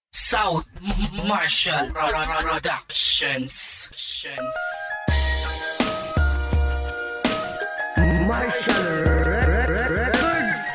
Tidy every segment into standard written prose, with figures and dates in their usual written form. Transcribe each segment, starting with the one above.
South Martial Productions. Martial Records.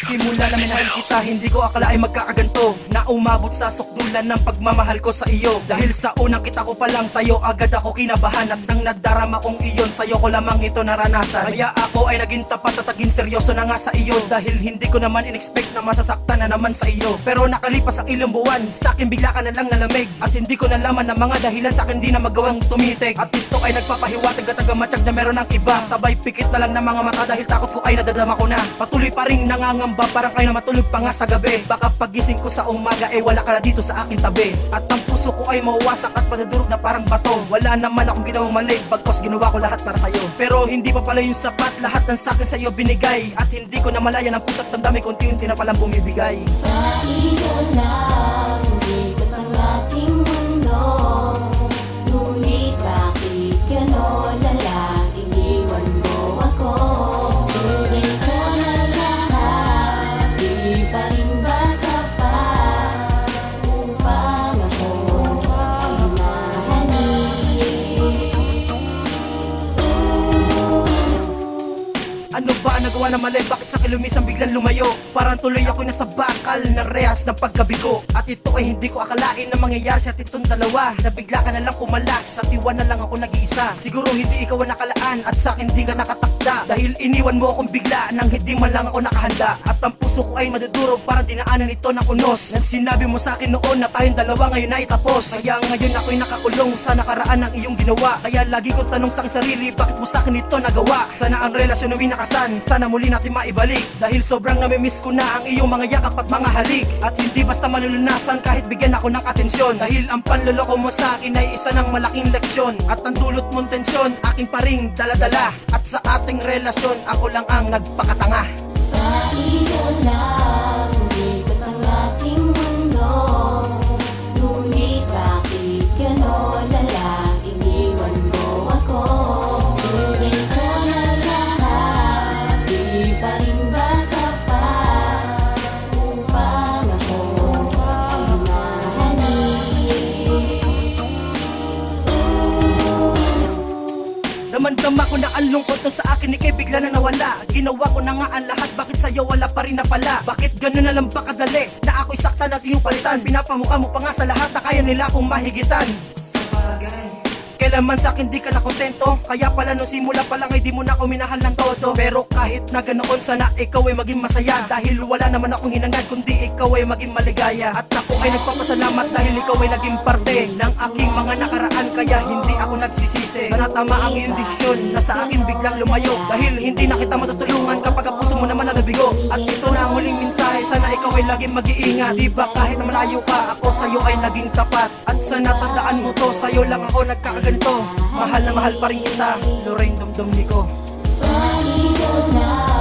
Simula na minahal kita, hindi ko akala ay magkakaganto, na umabot sa sukdulan ng pagmamahal ko sa iyo. Dahil sa unang kita ko pa lang sa'yo, agad ako kinabahan. At nang nadarama kong iyon, sa'yo ko lamang ito naranasan. Kaya ako ay naging tapat at naging seryoso na nga sa iyo. Dahil hindi ko naman in-expect na masasaktan na naman sa iyo. Pero nakalipas ang ilang buwan, sa akin bigla ka na lang nalamig. At hindi ko nalaman na mga dahilan sa akin di na magawang tumitig. At ito ay nagpapahiwatig at agamatsyag na meron ng iba. Sabay pikit na lang ng mga mata dahil takot ko ay nadadama ko na. Patuloy pa rin nangangamba, parang kayo na matulog pa nga sa gabi. Baka pagising ko sa umaga wala ka na dito sa aking tabi. At ang puso ko ay mawasak at madudurog na parang bato. Wala naman akong ginawang mali, bagkos ginawa ko lahat para sa'yo. Pero hindi pa pala yung sapat, lahat ng sakin sa'yo binigay. At hindi ko na malaya ng puso't damdamin, unti-unti na palang bumibigay. Sa iyo lang, ikot ang ating mundo. Ngunit bakit gano'n na lang iniwan mo ako? Bigay ko na lahat, di pa rin ba sapat upang ako ay mahalin? Ano ba ang nagawa na mali? Bakit sa kilumisang biglang lumayo? Parang tuloy ako nasa bakal na rehas ng pagkabigo. At ito ay hindi ko akalain na mangyayari sa itong dalawa. Na bigla ka na lang kumalas, at iwan na lang ako nag-iisa. Siguro hindi ikaw ang nakalaan at sa akin di ka nakatakda. Dahil iniwan mo akong bigla nang hindi man lang ako nakahanda. At ang puso ko ay madudurog, parang dinaanan ito ng unos. Nang sinabi mo sa akin noon na tayong dalawa ngayon ay tapos. Kaya ngayon ako'y nakakulong sa nakaraan ng iyong ginawa. Kaya lagi kong tanong sa aking sarili, bakit mo sa akin ito nagawa? Sana ang relasyon ay nakasan, sana muli natin maibalik. Dahil sobrang namimiss ko na ang iyong mga yakap at mga halik. At hindi basta malulunasan kahit bigyan ako ng atensyon. Dahil ang panloloko mo sa akin ay isa ng malaking leksyon. At ang dulot mong tensyon, aking pa ring daladala. At sa ating relasyon, ako lang ang nagpakatanga. Sa iyo lang, ikot ang ating mundo. Ngunit bakit gano'n na lang iniwan mo ako? Bigay ko na lahat, di pa rin ba sapat upang ako ay mahalin? Damang-dama ko na ang lungkot no sa akin ikay bigla na nawala. Ginawa ko na nga ang lahat, bakit sa'yo wala pa rin na pala? Bakit gano'n na lang ba kadali na ako'y saktan at iyong palitan? Pinapamukha mo pa nga sa lahat na kaya nila akong mahigitan. Kailanman sa akin di ka na kontento, kaya pala nung simula pa lang ay di mo na ako minahal ng todo. Pero kahit na ganoon, sana ikaw ay maging masaya. Dahil wala naman akong hinangad, kundi ikaw ay maging maligaya. At ako ay nagpapasalamat dahil ikaw ay naging parte ng aking mga nakaraan. Kaya hindi ako nagsisisi. Sana tama ang iyong desisyon na sa akin biglang lumayo. Dahil hindi na kita matutulungan kapag ang puso mo naman na nabigo. At ito na ang huling mensahe, sana ikaw ay laging mag-iingat. Diba kahit na malayo ka, ako sa'yo ay naging tapat. At sana tandaan mo to, sa'yo lang ako nagkakaganto. Mahal na mahal pa rin kita, Lorraine Dumdum Nico. Sa iyo lang.